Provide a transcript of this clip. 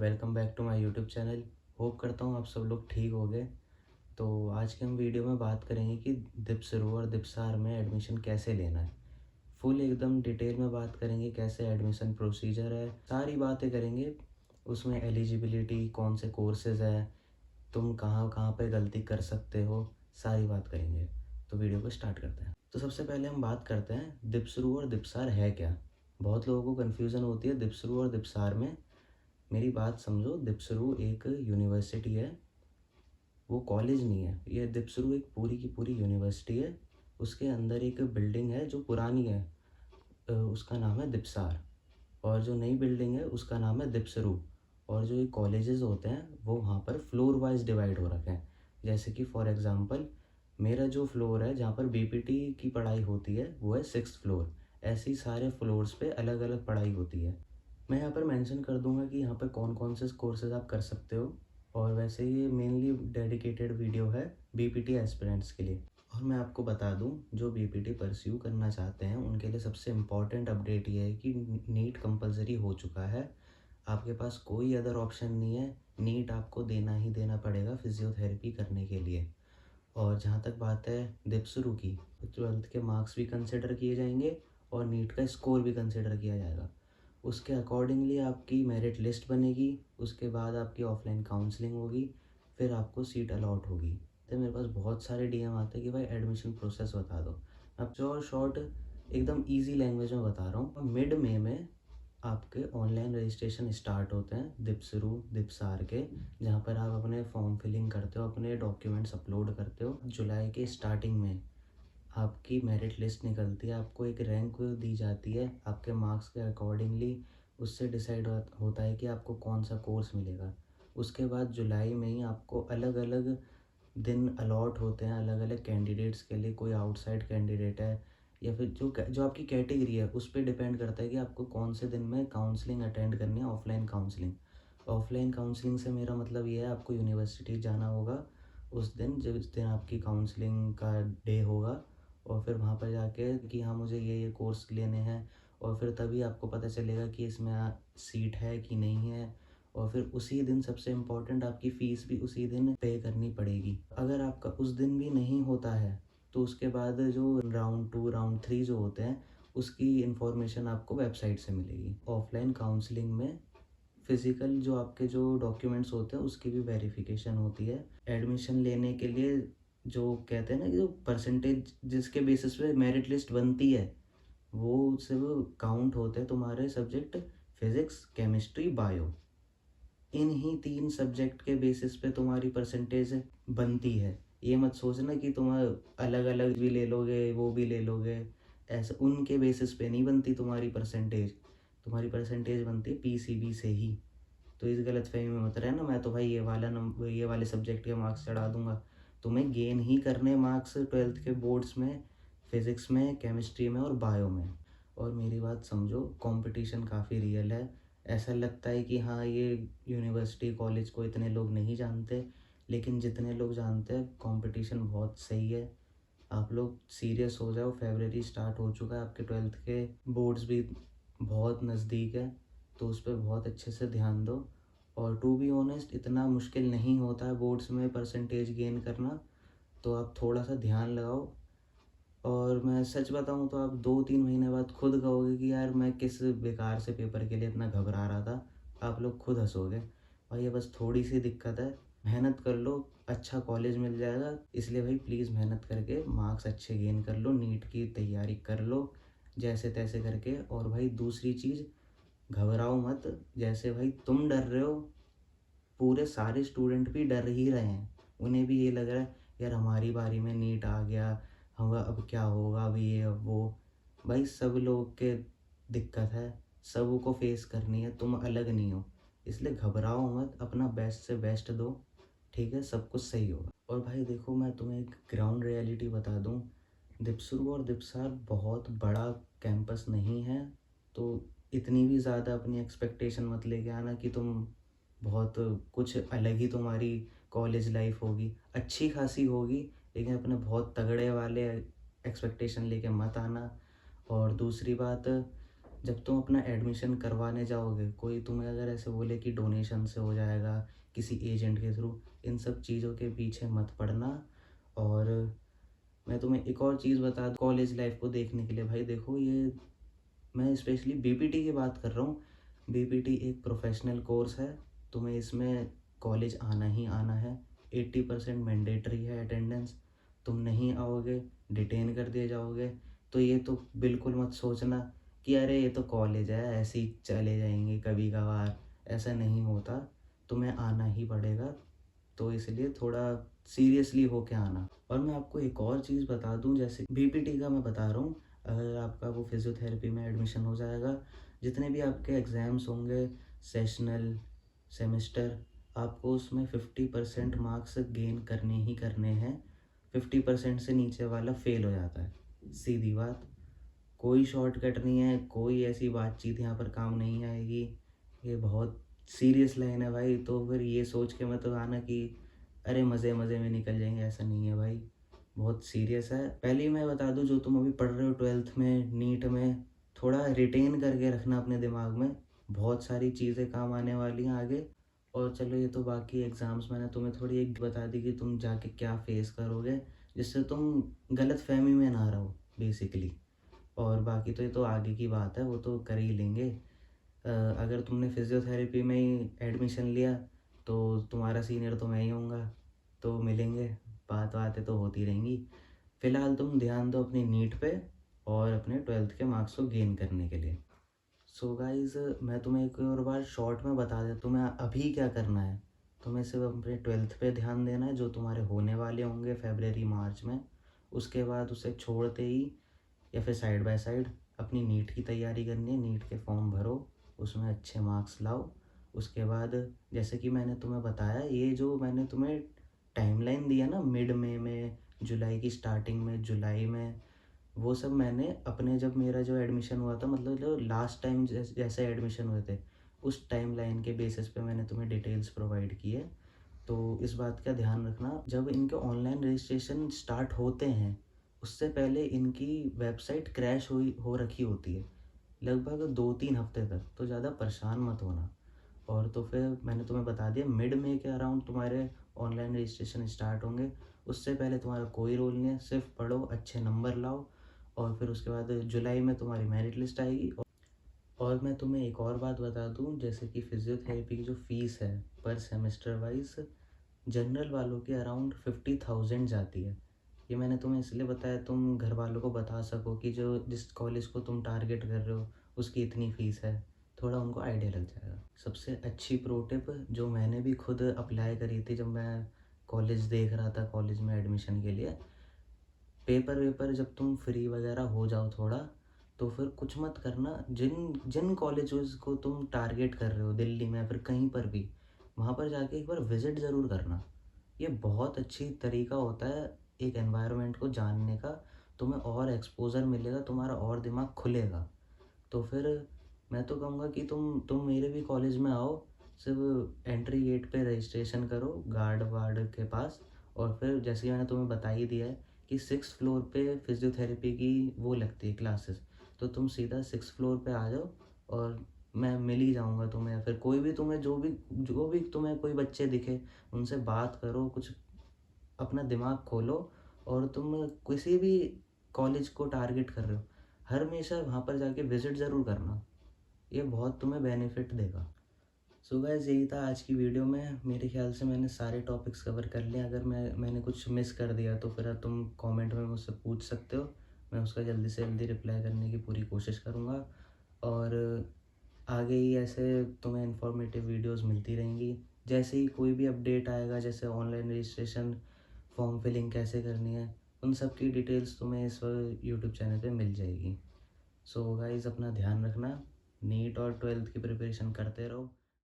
Welcome back to my YouTube channel. Hope करता हूँ आप सब लोग ठीक हो गए। तो आज के हम वीडियो में बात करेंगे कि दीपसरू और दीपसार में एडमिशन कैसे लेना है। फुल एकदम डिटेल में बात करेंगे कैसे एडमिशन प्रोसीजर है, सारी बातें करेंगे। उसमें एलिजिबिलिटी, कौन से कोर्सेज है, तुम कहाँ कहाँ पे गलती कर सकते हो, सारी बात करेंगे। तो वीडियो को स्टार्ट करते हैं। तो सबसे पहले हम बात करते हैं दीपसरू और दीपसार है क्या। बहुत लोगों को कन्फ्यूज़न होती है दीपसरू और दीपसार में। मेरी बात समझो, दीपसरू एक यूनिवर्सिटी है, वो कॉलेज नहीं है। ये दीपसरू एक पूरी की पूरी यूनिवर्सिटी है। उसके अंदर एक बिल्डिंग है जो पुरानी है, उसका नाम है दीपसार। और जो नई बिल्डिंग है उसका नाम है दीपसरू। और जो ये कॉलेजेस होते हैं वो वहाँ पर फ्लोर वाइज डिवाइड हो रखे हैं। जैसे कि फॉर एग्ज़ाम्पल, मेरा जो फ्लोर है जहाँ पर बीपीटी की पढ़ाई होती है वो है 6th फ्लोर। ऐसे ही सारे फ्लोर्स पे अलग अलग पढ़ाई होती है। मैं यहाँ पर मेंशन कर दूंगा कि यहाँ पर कौन कौन से कोर्सेज आप कर सकते हो। और वैसे ये मेनली डेडिकेटेड वीडियो है बीपीटी एस्पिरेंट्स के लिए। और मैं आपको बता दूं, जो बीपीटी परस्यू करना चाहते हैं उनके लिए सबसे इम्पॉर्टेंट अपडेट ये है कि नीट कंपलसरी हो चुका है। आपके पास कोई अदर ऑप्शन नहीं है, नीट आपको देना ही देना पड़ेगा फिजियोथेरेपी करने के लिए। और जहाँ तक बात है दीपसरू की, तो 12th के मार्क्स भी कंसिडर किए जाएंगे और नीट का स्कोर भी कंसिडर किया जाएगा। उसके अकॉर्डिंगली आपकी मेरिट लिस्ट बनेगी। उसके बाद आपकी ऑफलाइन काउंसलिंग होगी, फिर आपको सीट अलॉट होगी। तो मेरे पास बहुत सारे डीएम आते हैं कि भाई एडमिशन प्रोसेस बता दो। अब जो शॉर्ट एकदम इजी लैंग्वेज में बता रहा हूँ। मिड मई में आपके ऑनलाइन रजिस्ट्रेशन स्टार्ट होते हैं दीपसरू दीपसार के, जहाँ पर आप अपने फॉर्म फिलिंग करते हो, अपने डॉक्यूमेंट्स अपलोड करते हो। जुलाई के स्टार्टिंग में आपकी मेरिट लिस्ट निकलती है, आपको एक रैंक दी जाती है आपके मार्क्स के अकॉर्डिंगली। उससे डिसाइड होता है कि आपको कौन सा कोर्स मिलेगा। उसके बाद जुलाई में ही आपको अलग अलग दिन अलॉट होते हैं अलग अलग कैंडिडेट्स के लिए। कोई आउटसाइड कैंडिडेट है या फिर जो जो आपकी कैटेगरी है उस पर डिपेंड करता है कि आपको कौन से दिन में काउंसलिंग अटेंड करनी है, ऑफलाइन काउंसलिंग। ऑफलाइन काउंसलिंग से मेरा मतलब ये है आपको यूनिवर्सिटी जाना होगा उस दिन, जिस दिन आपकी काउंसलिंग का डे होगा। और फिर वहाँ पर जाके कि हाँ मुझे ये कोर्स लेने हैं, और फिर तभी आपको पता चलेगा कि इसमें सीट है कि नहीं है। और फिर उसी दिन सबसे इम्पोर्टेंट, आपकी फ़ीस भी उसी दिन पे करनी पड़ेगी। अगर आपका उस दिन भी नहीं होता है तो उसके बाद जो राउंड 2 राउंड 3 जो होते हैं उसकी इन्फॉर्मेशन आपको वेबसाइट से मिलेगी। ऑफलाइन काउंसलिंग में फिज़िकल जो आपके जो डॉक्यूमेंट्स होते हैं उसकी भी वेरिफिकेशन होती है। एडमिशन लेने के लिए जो कहते हैं ना कि जो परसेंटेज जिसके बेसिस पे मेरिट लिस्ट बनती है, वो सिर्फ काउंट होते हैं तुम्हारे सब्जेक्ट फिज़िक्स, केमिस्ट्री, बायो। इन ही 3 सब्जेक्ट के बेसिस पे तुम्हारी परसेंटेज बनती है। ये मत सोचना कि तुम अलग अलग भी ले लोगे वो भी ले लोगे, ऐसा उनके बेसिस पे नहीं बनती तुम्हारी परसेंटेज। तुम्हारी परसेंटेज बनती है पीसीबी से ही। तो इस गलतफहमी में मत रहना मैं तो भाई ये वाला नंबर ये वाले सब्जेक्ट के मार्क्स चढ़ा दूंगा। तुम्हें गेन ही करने मार्क्स 12th के बोर्ड्स में, फिज़िक्स में, केमिस्ट्री में और बायो में। और मेरी बात समझो, कंपटीशन काफ़ी रियल है। ऐसा लगता है कि हाँ ये यूनिवर्सिटी कॉलेज को इतने लोग नहीं जानते, लेकिन जितने लोग जानते हैं कंपटीशन बहुत सही है। आप लोग सीरियस हो जाओ, फरवरी स्टार्ट हो चुका है, आपके 12th के बोर्ड्स भी बहुत नज़दीक है। तो उस पर बहुत अच्छे से ध्यान दो। और टू बी ऑनेस्ट इतना मुश्किल नहीं होता है बोर्ड्स में परसेंटेज गेन करना, तो आप थोड़ा सा ध्यान लगाओ। और मैं सच बताऊं तो आप 2-3 महीने बाद खुद कहोगे कि यार मैं किस बेकार से पेपर के लिए इतना घबरा रहा था। आप लोग खुद हंसोगे। भाई ये बस थोड़ी सी दिक्कत है, मेहनत कर लो, अच्छा कॉलेज मिल जाएगा। इसलिए भाई प्लीज़ मेहनत करके मार्क्स अच्छे गेन कर लो, नीट की तैयारी कर लो जैसे तैसे करके। और भाई दूसरी चीज़, घबराओ मत। जैसे भाई तुम डर रहे हो, पूरे सारे स्टूडेंट भी डर ही रहे हैं। उन्हें भी ये लग रहा है यार हमारी बारी में नीट आ गया, हम अब क्या होगा, अब ये अब वो। भाई सब लोग के दिक्कत है, सबको फेस करनी है, तुम अलग नहीं हो। इसलिए घबराओ मत, अपना बेस्ट से बेस्ट दो, ठीक है, सब कुछ सही होगा। और भाई देखो, मैं तुम्हें एक ग्राउंड रियलिटी बता दूं, दीपसरू और दीपसार बहुत बड़ा कैंपस नहीं है। तो इतनी भी ज़्यादा अपनी एक्सपेक्टेशन मत लेके आना कि तुम बहुत कुछ अलग ही तुम्हारी कॉलेज लाइफ होगी। अच्छी खासी होगी, लेकिन अपने बहुत तगड़े वाले एक्सपेक्टेशन लेके मत आना। और दूसरी बात, जब तुम अपना एडमिशन करवाने जाओगे, कोई तुम्हें अगर ऐसे बोले कि डोनेशन से हो जाएगा, किसी एजेंट के थ्रू, इन सब चीज़ों के पीछे मत पड़ना। और मैं तुम्हें एक और चीज़ बता दूँ कॉलेज लाइफ को देखने के लिए, भाई देखो ये मैं स्पेशली बीपीटी की बात कर रहा हूँ। बीपीटी एक प्रोफेशनल कोर्स है, तुम्हें इसमें कॉलेज आना ही आना है। 80% मैंडेटरी है अटेंडेंस। तुम नहीं आओगे, डिटेन कर दिए जाओगे। तो ये तो बिल्कुल मत सोचना कि अरे ये तो कॉलेज है, ऐसे ही चले जाएंगे कभी कभार। ऐसा नहीं होता, तुम्हें आना ही पड़ेगा। तो इसलिए थोड़ा सीरियसली होके आना। और मैं आपको एक और चीज़ बता दूं, जैसे बीपीटी का मैं बता रहा हूँ, अगर आपका वो फिजियोथेरेपी में एडमिशन हो जाएगा, जितने भी आपके एग्ज़ाम्स होंगे, सेशनल, सेमेस्टर, आपको उसमें 50% मार्क्स गेन करने ही करने हैं। 50% से नीचे वाला फेल हो जाता है, सीधी बात। कोई शॉर्टकट नहीं है, कोई ऐसी बातचीत यहाँ पर काम नहीं आएगी। ये बहुत सीरियस लाइन है भाई। तो फिर ये सोच के मत आना कि अरे मज़े मज़े में निकल जाएंगे, ऐसा नहीं है भाई। बहुत सीरियस है। पहले ही मैं बता दूं, जो तुम अभी पढ़ रहे हो 12th में, नीट में, थोड़ा रिटेन करके रखना अपने दिमाग में। बहुत सारी चीज़ें काम आने वाली हैं आगे। और चलो ये तो बाकी एग्ज़ाम्स मैंने तुम्हें थोड़ी एक बता दी कि तुम जाके क्या फेस करोगे, जिससे तुम गलत फहमी में ना रहो बेसिकली। और बाकी तो ये तो आगे की बात है, वो तो कर ही लेंगे। अगर तुमने फिजियोथेरेपी में ही एडमिशन लिया तो तुम्हारा सीनियर तो मैं ही होऊंगा, तो मिलेंगे, बातें तो होती रहेंगी। फ़िलहाल तुम ध्यान दो अपनी नीट पे और अपने 12th के मार्क्स को गेन करने के लिए। सो गाइज़, मैं तुम्हें एक और बार शॉर्ट में बता दें, तुम्हें अभी क्या करना है। तुम्हें सिर्फ अपने 12th पे ध्यान देना है, जो तुम्हारे होने वाले होंगे फरवरी मार्च में। उसके बाद उसे छोड़ते ही या फिर साइड बाय साइड अपनी नीट की तैयारी करनी है। नीट के फॉर्म भरो, उसमें अच्छे मार्क्स लाओ। उसके बाद जैसे कि मैंने तुम्हें बताया, ये जो मैंने तुम्हें टाइमलाइन दिया ना, मिड में, जुलाई की स्टार्टिंग में, जुलाई में, वो सब मैंने अपने, जब मेरा जो एडमिशन हुआ था, मतलब जो लास्ट टाइम जैसे एडमिशन हुए थे, उस टाइमलाइन के बेसिस पे मैंने तुम्हें डिटेल्स प्रोवाइड की है। तो इस बात का ध्यान रखना, जब इनके ऑनलाइन रजिस्ट्रेशन स्टार्ट होते हैं, उससे पहले इनकी वेबसाइट क्रैश हुई हो रखी होती है लगभग 2-3 हफ्ते तक। तो ज़्यादा परेशान मत होना। और तो फिर मैंने तुम्हें बता दिया, मिड में के अराउंड तुम्हारे ऑनलाइन रजिस्ट्रेशन स्टार्ट होंगे। उससे पहले तुम्हारा कोई रोल नहीं है, सिर्फ पढ़ो, अच्छे नंबर लाओ। और फिर उसके बाद जुलाई में तुम्हारी मेरिट लिस्ट आएगी। और मैं तुम्हें एक और बात बता दूं, जैसे कि फिजियोथेरेपी की जो फीस है पर सेमेस्टर वाइज, जनरल वालों की अराउंड 50,000 जाती है। ये मैंने तुम्हें इसलिए बताया, तुम घर वालों को बता सको कि जो जिस कॉलेज को तुम टारगेट कर रहे हो उसकी इतनी फ़ीस है, थोड़ा उनको आइडिया लग जाएगा। सबसे अच्छी प्रो टिप जो मैंने भी खुद अप्लाई करी थी जब मैं कॉलेज देख रहा था, कॉलेज में एडमिशन के लिए, पेपर वेपर जब तुम फ्री वगैरह हो जाओ थोड़ा, तो फिर कुछ मत करना। जिन जिन कॉलेजेस को तुम टारगेट कर रहे हो दिल्ली में या फिर कहीं पर भी, वहाँ पर जाके एक बार विज़िट ज़रूर करना। ये बहुत अच्छी तरीका होता है एक एनवायरनमेंट को जानने का। तुम्हें और एक्सपोज़र मिलेगा, तुम्हारा और दिमाग खुलेगा। तो फिर मैं तो कहूँगा कि तुम मेरे भी कॉलेज में आओ। सिर्फ एंट्री गेट पे रजिस्ट्रेशन करो गार्ड वार्ड के पास। और फिर जैसे कि मैंने तुम्हें बता ही दिया है कि 6th फ्लोर पे फिजियोथेरेपी की वो लगती है क्लासेस। तो तुम सीधा 6th फ्लोर पे आ जाओ और मैं मिल ही जाऊँगा तुम्हें। या फिर कोई भी तुम्हें, जो भी तुम्हें कोई बच्चे दिखे, उनसे बात करो, कुछ अपना दिमाग खोलो। और तुम किसी भी कॉलेज को टारगेट कर रहे हो, हर हमेशा वहाँ पर जाके विज़िट ज़रूर करना। ये बहुत तुम्हें बेनिफिट देगा। सो गाइस, यही था आज की वीडियो में। मेरे ख्याल से मैंने सारे टॉपिक्स कवर कर लिए। अगर मैंने कुछ मिस कर दिया तो फिर तुम कमेंट में मुझसे पूछ सकते हो। मैं उसका जल्दी से जल्दी रिप्लाई करने की पूरी कोशिश करूँगा। और आगे ही ऐसे तुम्हें इन्फॉर्मेटिव वीडियोस मिलती रहेंगी। जैसे ही कोई भी अपडेट आएगा, जैसे ऑनलाइन रजिस्ट्रेशन, फॉर्म फिलिंग कैसे करनी है, उन सब की डिटेल्स तुम्हें इस यूट्यूब चैनल पे मिल जाएगी। सो गाइज़, अपना ध्यान रखना। नीट और 12th की प्रिपरेशन करते रहो।